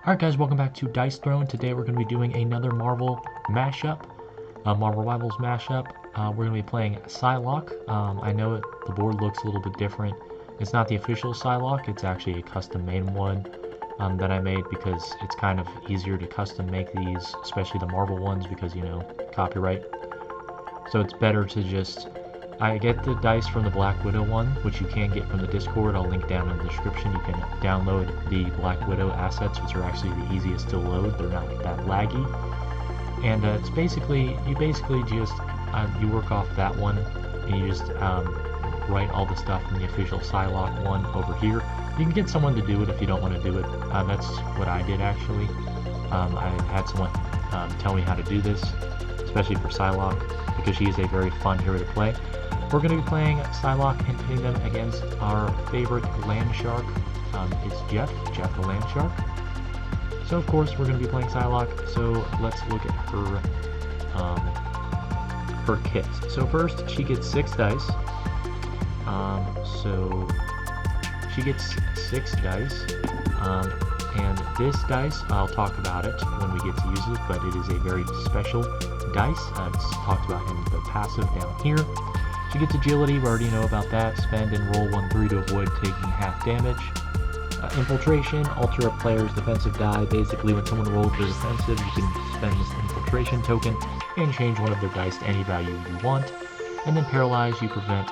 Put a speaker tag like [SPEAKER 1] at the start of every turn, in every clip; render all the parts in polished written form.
[SPEAKER 1] Alright guys, welcome back to Dice Throne. Today we're going to be doing another Marvel mashup, Marvel Rivals mashup. We're going to be playing Psylocke. I know the board looks a little bit different. It's not the official Psylocke, it's actually a custom made one that I made because it's kind of easier to custom make these, especially the Marvel ones because, you know, copyright. So it's better to just... I get the dice from the Black Widow one, which you can get from the Discord. I'll link down in the description. You can download the Black Widow assets, which are actually the easiest to load. They're not that laggy. And it's basically, you just, you work off that one, and you just write all the stuff in the official Psylocke one over here. You can get someone to do it if you don't want to do it. That's what I did actually. I had someone tell me how to do this, especially for Psylocke, because she is a very fun hero to play. We're going to be playing Psylocke and pitting them against our favorite land shark. It's Jeff the land shark. So of course we're going to be playing Psylocke, so let's look at her kit. So first she gets 6 dice. So she gets 6 dice. And this dice, I'll talk about it when we get to use it, but it is a very special dice. It's talked about in the passive down here. She gets agility, we already know about that. Spend and roll 1/3 to avoid taking half damage. Infiltration, alter a player's defensive die. Basically, when someone rolls their defensive, you can spend this infiltration token and change one of their dice to any value you want. And then paralyze, you prevent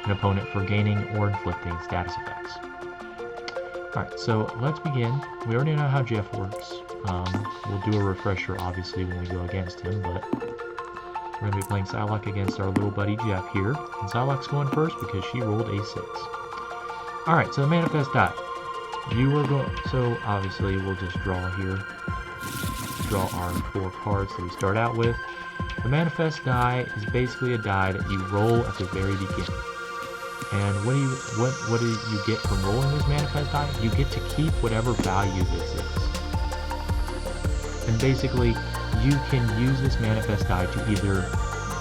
[SPEAKER 1] an opponent from gaining or inflicting status effects. Alright, so let's begin. We already know how Jeff works. We'll do a refresher, obviously, when we go against him, but... we're going to be playing Psylocke against our little buddy Jeff here. And Psylocke's going first because she rolled a 6. Alright, so the manifest die. You are going... so, obviously, we'll just draw here. Draw our 4 cards that we start out with. The manifest die is basically a die that you roll at the very beginning. And what do you get from rolling this manifest die? You get to keep whatever value this is. And basically... you can use this manifest die to either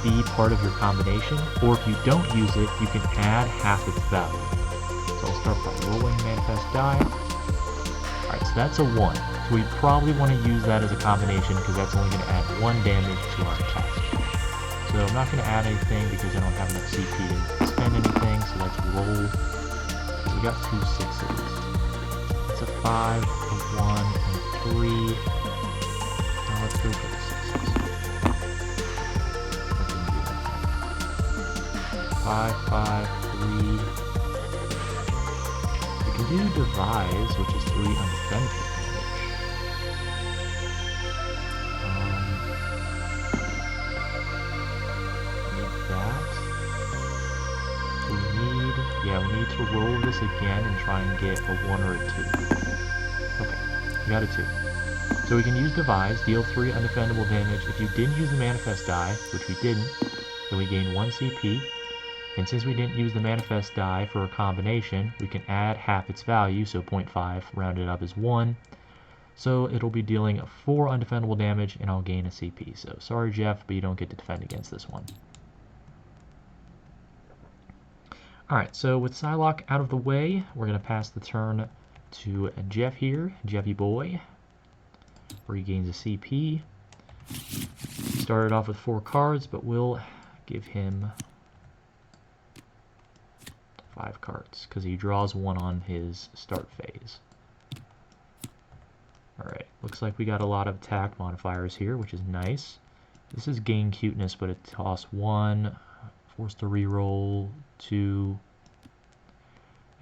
[SPEAKER 1] be part of your combination, or if you don't use it, you can add half its value. So I'll start by rolling manifest die. Alright, so that's a 1. So we probably want to use that as a combination because that's only going to add 1 damage to our attack. So I'm not going to add anything because I don't have enough CP to spend anything, so let's roll. We got 2 6s. That's a 5, a 1, and 3. Let's go for the 6s. 5, 5, 3. We can do devise, which is 3 undefendable damage. Need that. We need to roll this again and try and get a 1 or a 2. Okay, we got a 2. So we can use Devise, deal 3 undefendable damage. If you didn't use the Manifest die, which we didn't, then we gain 1 CP. And since we didn't use the Manifest die for a combination, we can add half its value, so 0.5 rounded up is 1. So it'll be dealing 4 undefendable damage, and I'll gain a CP. So sorry, Jeff, but you don't get to defend against this one. Alright, so with Psylocke out of the way, we're going to pass the turn to Jeff here, Jeffy boy. Where he gains a CP. Started off with 4 cards, but we'll give him 5 cards because he draws 1 on his start phase. Alright, looks like we got a lot of attack modifiers here, which is nice. This is gain cuteness, but it costs 1, forced to reroll 2,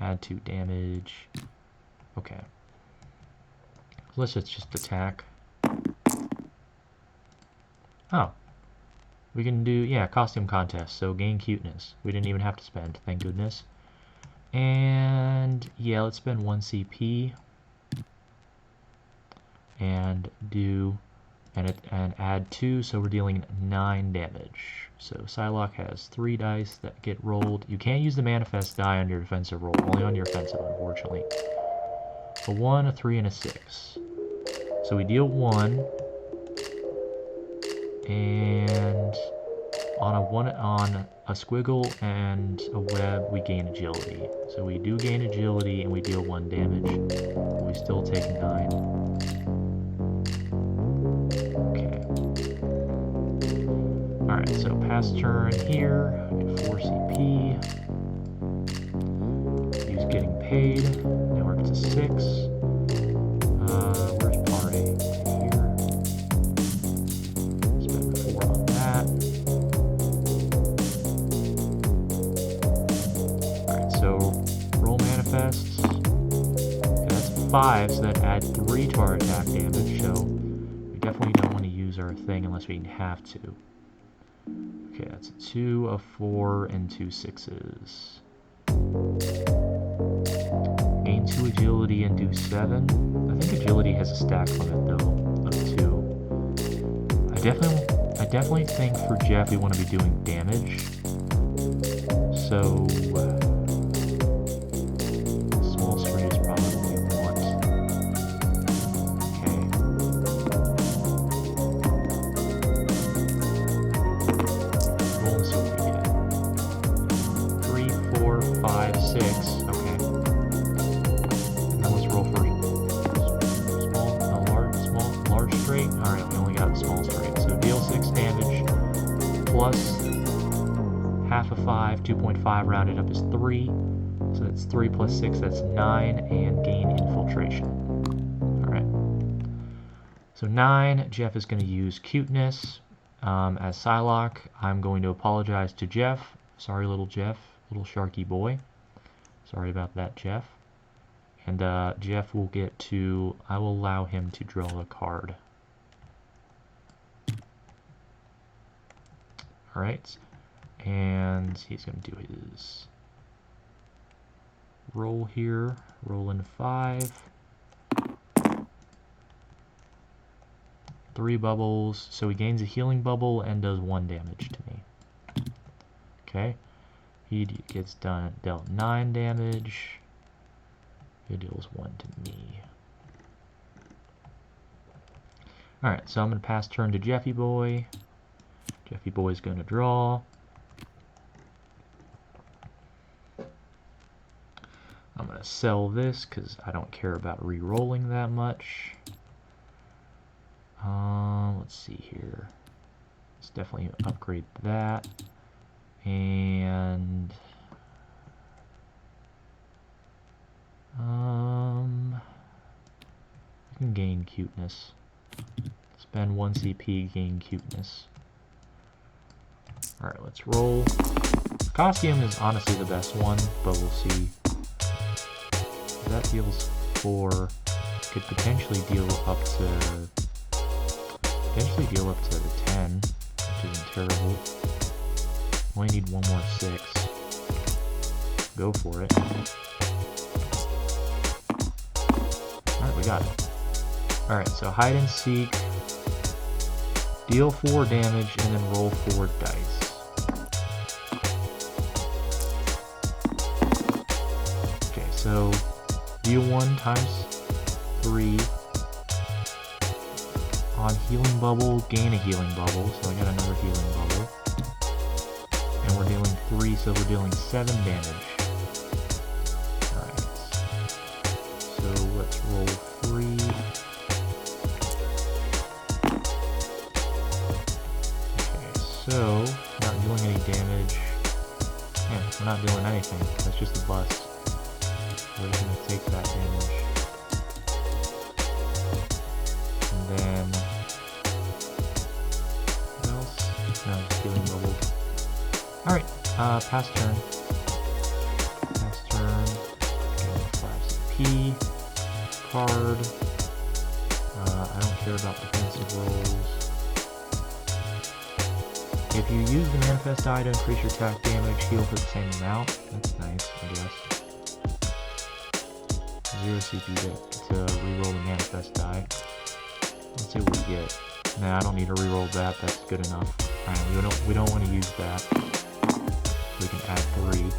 [SPEAKER 1] add 2 damage. Okay. Let's just attack. Oh. We can do, yeah, costume contest, so gain cuteness. We didn't even have to spend, thank goodness. And, yeah, let's spend 1 CP. And do, and add 2, so we're dealing 9 damage. So Psylocke has 3 dice that get rolled. You can't use the manifest die on your defensive roll, only on your offensive, unfortunately. A 1, a 3, and a 6. So we deal 1, and on a squiggle and a web we gain agility. So we do gain agility and we deal 1 damage. We still take 9. Alright, so pass turn here. I get 4 CP. He's getting paid. Now we're up to 6. Where's party? Here. Spend 4 on that. Alright, so roll manifests. Okay, that's 5, so that adds 3 to our attack damage, so we definitely don't want to use our thing unless we have to. Okay, that's a 2, a 4, and 2 6s. Gain 2 agility and do 7. I think agility has a stack limit though, of 2. I definitely think for Jeff we want to be doing damage. So small screen is probably what we want. Okay. Roll and see what we get. 3, 4, 5, 6. Okay. Now let's roll for large straight. Alright, we only got small straight. So deal 6 damage plus half of 5, 2.5 rounded up is 3. So that's 3 plus 6, that's 9, and gain infiltration. Alright. So 9, Jeff is going to use cuteness as Psylocke. I'm going to apologize to Jeff. Sorry, little Jeff, little sharky boy. Sorry about that, Jeff. And Jeff will get to, I will allow him to draw a card. Alright. And he's going to do his roll here. Roll in 5. 3 bubbles. So he gains a healing bubble and does 1 damage to me. Okay. He gets dealt 9 damage. He deals 1 to me. Alright, so I'm going to pass turn to Jeffy Boy. Jeffy Boy's going to draw. I'm going to sell this because I don't care about re-rolling that much. Let's see here. Let's definitely upgrade that. And I can gain cuteness. Spend 1 CP, gain cuteness. Alright, let's roll. Costume is honestly the best one, but we'll see. That deals 4. Could potentially deal up to the 10, which isn't terrible. Only need 1 more 6. Go for it. Alright, we got it. Alright, so hide and seek. Deal 4 damage and then roll 4 dice. Okay, so deal 1 times 3. On healing bubble, gain a healing bubble, so I got another healing bubble. And we're dealing 3, so we're dealing 7 damage. Alright. So let's roll 3. Okay, so not doing any damage. Yeah, we're not doing anything. That's just a bust. We're just gonna take that damage. And then what else? No, just healing bubbles. Alright, pass turn. Pass turn. Getting 5 CP. Card. I don't care about defensive rolls. If you use the manifest die to increase your attack damage, heal for the same amount. That's nice, I guess. 0 CP to reroll the manifest die. Let's see what we get. Nah, I don't need to reroll that. That's good enough. Alright, we don't want to use that. We can add 3.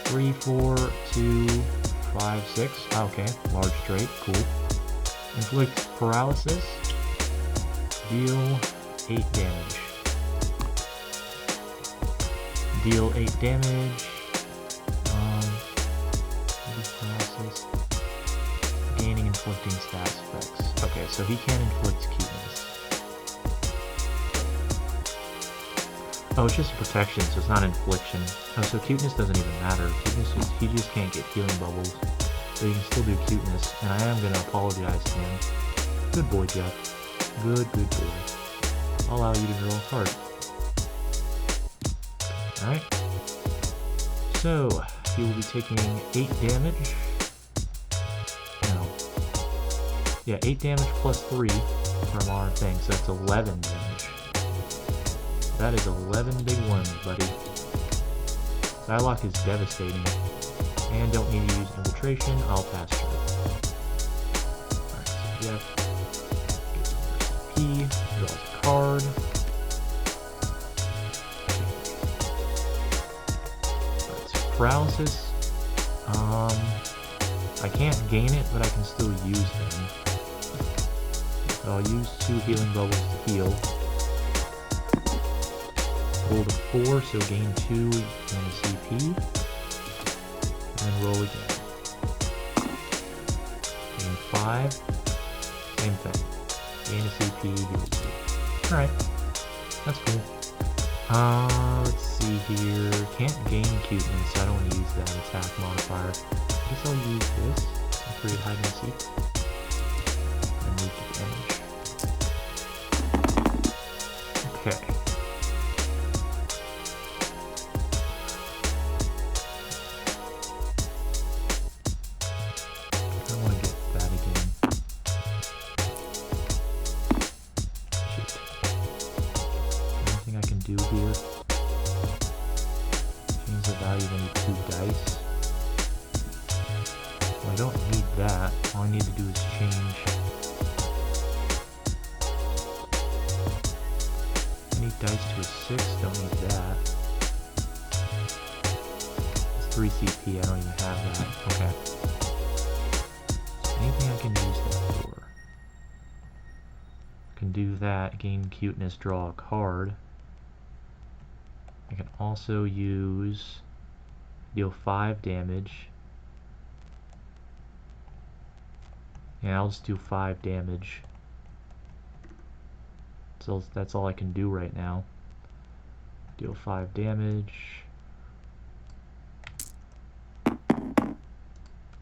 [SPEAKER 1] 3, 4, 2, 5, 6. Ah, okay, large trait, cool. Inflict paralysis. Deal 8 damage. Deal 8 damage. Paralysis. Gaining inflicting stats effects. Okay, so he can inflict cuteness. Oh, it's just a protection, so it's not infliction. Oh, so cuteness doesn't even matter. He just can't get healing bubbles. So you can still do cuteness, and I am going to apologize to him. Good boy, Jeff. Good boy. I'll allow you to draw a card. Alright. So, he will be taking 8 damage. No. Yeah, 8 damage plus 3 from our thing, so that's 11 damage. That is 11 big ones, buddy. Psylocke is devastating. And don't need to use infiltration, I'll pass through. Alright, so Jeff gets more CP, draws a card. Alright, so paralysis. I can't gain it, but I can still use them. So I'll use 2 healing bubbles to heal. Roll to 4, so gain 2 and a CP. And roll again. Gain 5. Same thing. Gain a CP, heal 2. Alright. That's cool. Let's see here. Can't gain cuteness, so I don't want to use that attack modifier. I guess I'll use this and create hide and seek. And move to damage. Okay. I want to get that again. Shoot. Anything I can do here? Change the value of any 2 dice. Well, I don't need that. All I need to do is change any dice to a 6. Don't need that. It's 3 CP. I don't even have that. Okay. Anything I can use that for? I can do that. Gain cuteness. Draw a card. I can also use deal 5 damage. Yeah, I'll just do 5 damage. So that's all I can do right now. Deal 5 damage.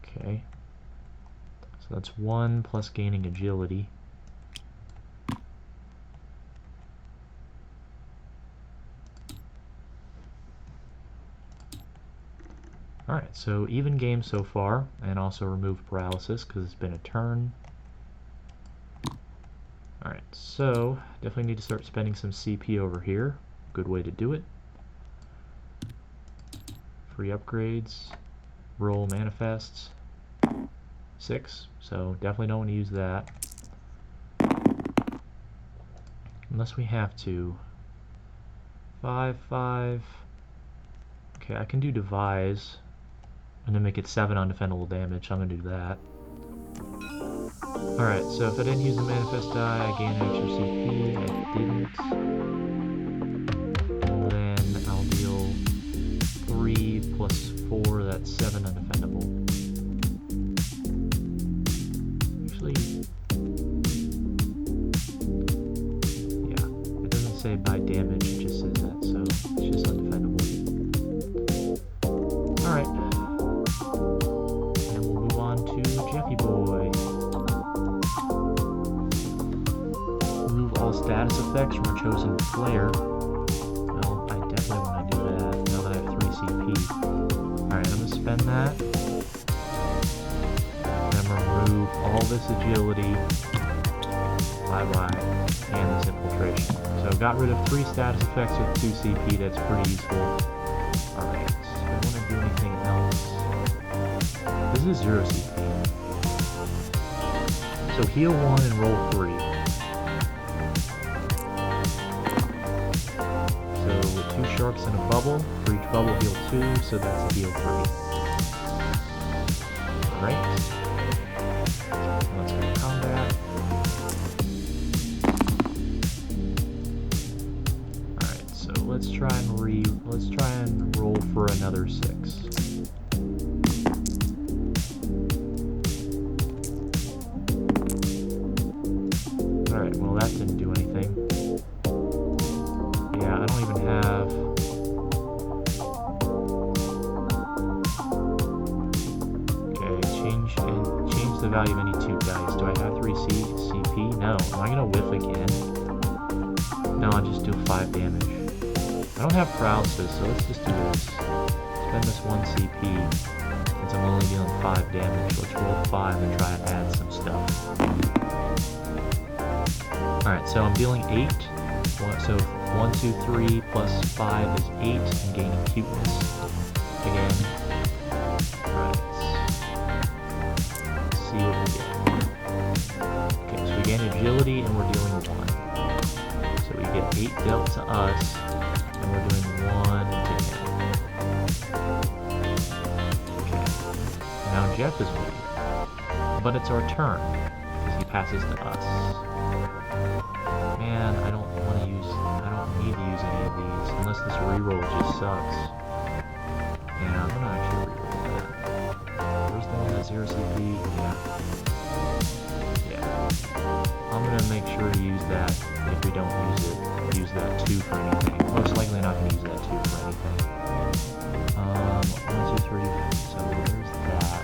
[SPEAKER 1] Okay. So that's 1 plus gaining agility. Alright, so even game so far, and also remove paralysis because it's been a turn. Alright, so definitely need to start spending some CP over here. Good way to do it. Free upgrades. Roll manifests. 6, so definitely don't want to use that. Unless we have to. 5, 5. Okay, I can do devise. And then make it 7 undefendable damage. I'm gonna do that. Alright, so if I didn't use the manifest die, I gain an extra CP. I didn't. And then I'll deal 3 plus 4, that's 7 undefendable. Actually, yeah, it doesn't say by damage, it just says that, so it's just undefendable. Alright. And we'll move on to Jeffy Boy. Remove all status effects from a chosen player. Well, I definitely want to do that now that I have 3 CP. Alright, I'm going to spend that. And I'm going to remove all this agility. Bye-bye. And this infiltration. So I got rid of 3 status effects with 2 CP. That's pretty useful. Alright, so I don't want to do anything else. This is 0 CP. So heal 1 and roll 3. So with 2 sharks in a bubble, for each bubble heal 2, so that's a heal 3. Alright. Let's go to combat. Alright, so let's try and roll for another 6. Alright, well that didn't do anything. Yeah, I don't even have No. Am I gonna whiff again? No, I'll just do 5 damage. I don't have paralysis, so let's just do this. Spend this 1 CP. Since I'm only dealing 5 damage, let's roll 5 and try and add some stuff. Alright, so I'm dealing 8. So 1, 2, 3 plus 5 is 8, and gaining cuteness again. Alright, let's see what we get. Okay, so we gain agility and we're dealing 1. So we get 8 dealt to us, and we're doing 1 to him. Okay, now Jeff is weak, but it's our turn, because he passes to us. Man, I don't need to use any of these, unless this reroll just sucks. Yeah, I'm gonna actually reroll that. Where's the one that's 0 CP? Yeah. I'm gonna make sure to use that. If we don't use that 2 for anything. Most likely not gonna use that 2 for anything. 1, 2, 3, so there's that.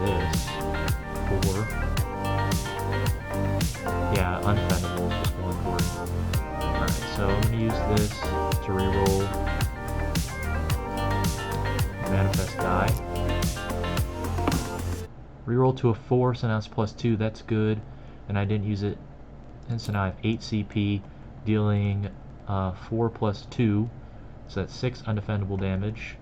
[SPEAKER 1] This 4. Yeah, undefendable is just 1 word. Alright, so I'm going to use this to reroll manifest die. Reroll to a 4, so now it's +2, that's good. And I didn't use it, and so now I have 8 CP, dealing 4 plus 2, so that's 6 undefendable damage.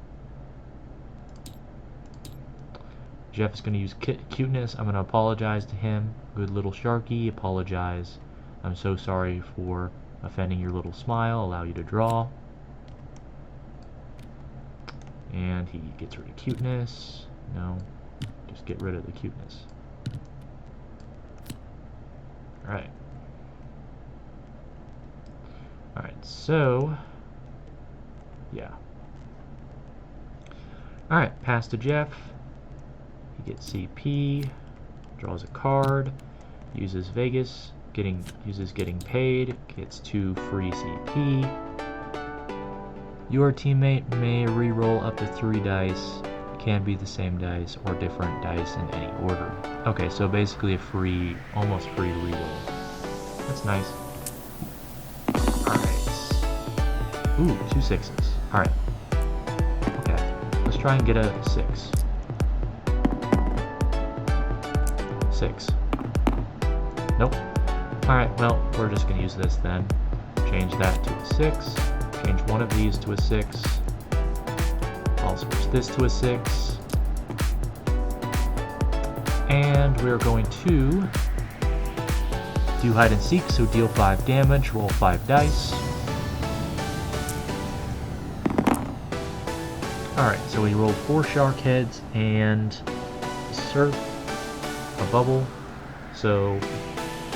[SPEAKER 1] Jeff is going to use cuteness. I'm going to apologize to him. Good little Sharky, apologize. I'm so sorry for offending your little smile. Allow you to draw. And he gets rid of cuteness. No, just get rid of the cuteness. Alright. Alright, so yeah. Alright, pass to Jeff. He gets CP, draws a card, uses Vegas, uses getting paid, gets 2 free CP. Your teammate may re-roll up to 3 dice, can be the same dice or different dice in any order. Okay, so basically a free, almost free re-roll. That's nice. Alright. Ooh, 2 6s. Alright. Okay, let's try and get a 6. 6. Nope. Alright, well, we're just going to use this then. Change that to a 6. Change one of these to a 6. I'll switch this to a 6. And we're going to do hide and seek, so deal 5 damage, roll 5 dice. Alright, so we rolled 4 shark heads and surf. A bubble, so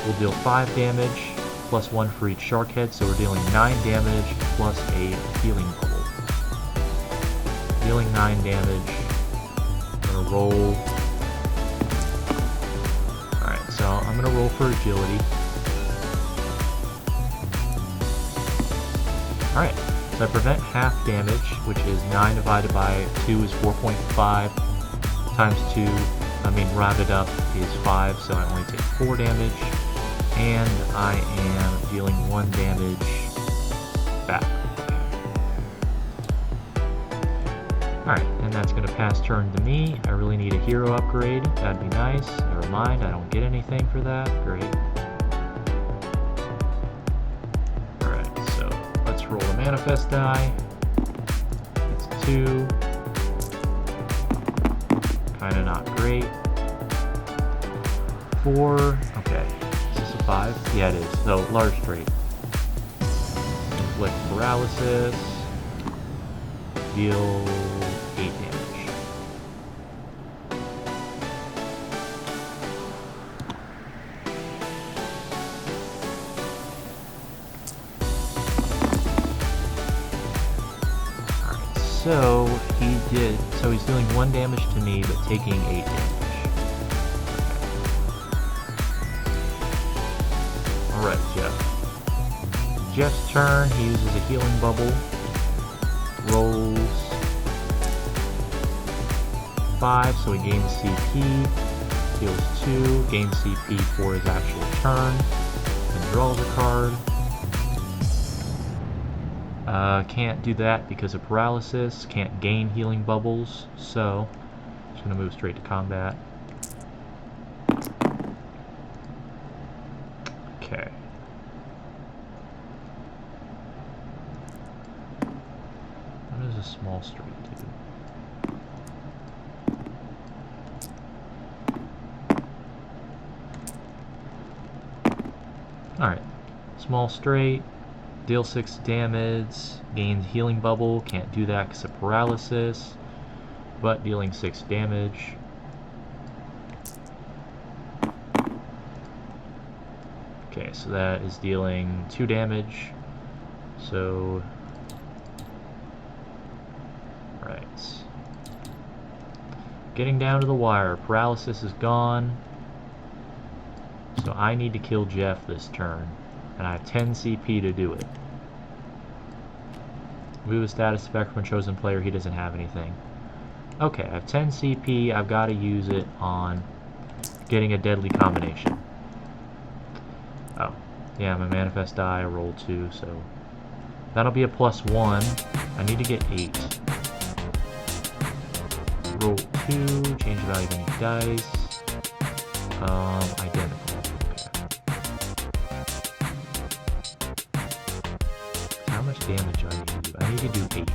[SPEAKER 1] we'll deal 5 damage plus 1 for each shark head, so we're dealing 9 damage plus a healing bubble. Dealing 9 damage. I'm gonna roll. Alright, so I'm gonna roll for agility. Alright, so I prevent half damage, which is 9 divided by 2 is 4.5 times 2. Rounded up is 5, so I only take 4 damage, and I am dealing 1 damage back. Alright, and that's going to pass turn to me. I really need a hero upgrade. That'd be nice. Never mind, I don't get anything for that. Great. Alright, so let's roll a manifest die. It's 2. Kinda not great. 4. Okay. Is this a 5? Yeah, it is. So, large trait. Inflict paralysis. Deal 8 damage. Alright, so he's dealing 1 damage to me, but taking 8 damage. Alright, Jeff. Jeff's turn, he uses a healing bubble. Rolls. 5, so he gains CP, heals 2, gains CP for his actual turn, and draws a card. Can't do that because of paralysis, can't gain healing bubbles, so I'm just going to move straight to combat. Okay. What does a small straight do? Alright, small straight, deal 6 damage, gains healing bubble, can't do that because of paralysis, but dealing 6 damage. Okay, so that is dealing 2 damage, so, right. Getting down to the wire, paralysis is gone, so I need to kill Jeff this turn, and I have 10 CP to do it. Move a status effect when chosen player, he doesn't have anything. Okay, I have 10 CP, I've got to use it on getting a deadly combination. Oh, yeah, my manifest die, I rolled 2, so that'll be a +1. I need to get 8. Roll 2, change the value of any dice. Identical. How much damage do I need to do? I need to do 8.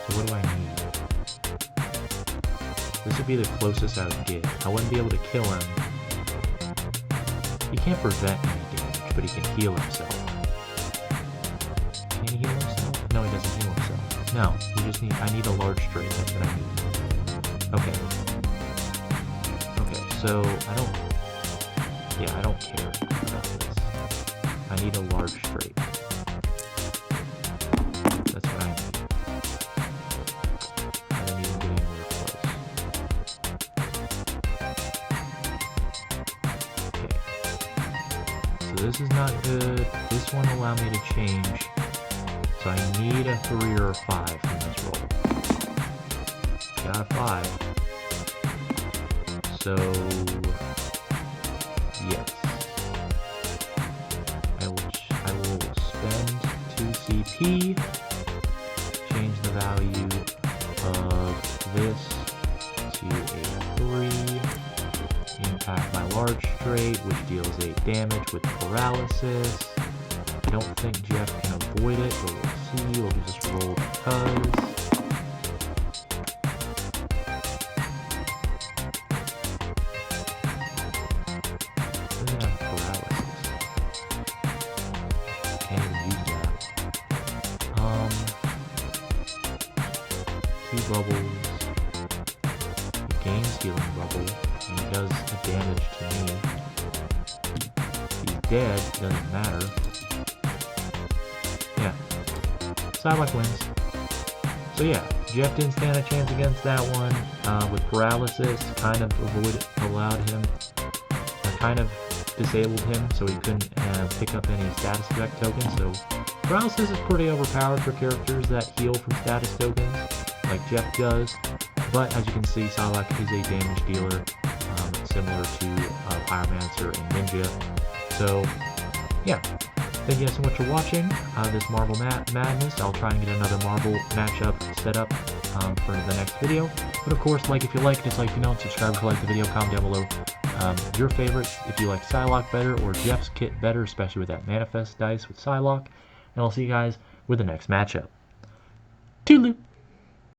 [SPEAKER 1] So what do I need? This would be the closest I would get. I wouldn't be able to kill him. He can't prevent any damage, but he can heal himself. Can he heal himself? No, he doesn't heal himself. No, I need a large straight, that's what I need. Okay. Okay, so I don't care about this. I need a large straight. That's what I need. I don't even get anywhere close. Okay. So this is not good. This one will allow me to change. So I need a 3 or a 5 from this roll. Got a 5. So yes. I will spend 2 CP, change the value of this to a 3, impact my large straight, which deals 8 damage with paralysis. I don't think Jeff can avoid it, but we'll see. We'll just roll because. Bubbles. He gains healing bubble, and he does a damage to me. He's dead, doesn't matter. Yeah. Psylocke wins. So yeah, Jeff didn't stand a chance against that one. With paralysis, kind of allowed him, kind of disabled him, so he couldn't pick up any status effect tokens. So paralysis is pretty overpowered for characters that heal from status tokens, like Jeff does, but as you can see, Psylocke is a damage dealer, similar to Pyromancer and Ninja. So, yeah, thank you guys so much for watching this Marvel Madness. I'll try and get another Marvel matchup set up for the next video. But of course, like if you like, dislike if you don't, subscribe if you like the video, comment down below your favorites, if you like Psylocke better or Jeff's kit better, especially with that Manifest dice with Psylocke. And I'll see you guys with the next matchup. Toodaloo!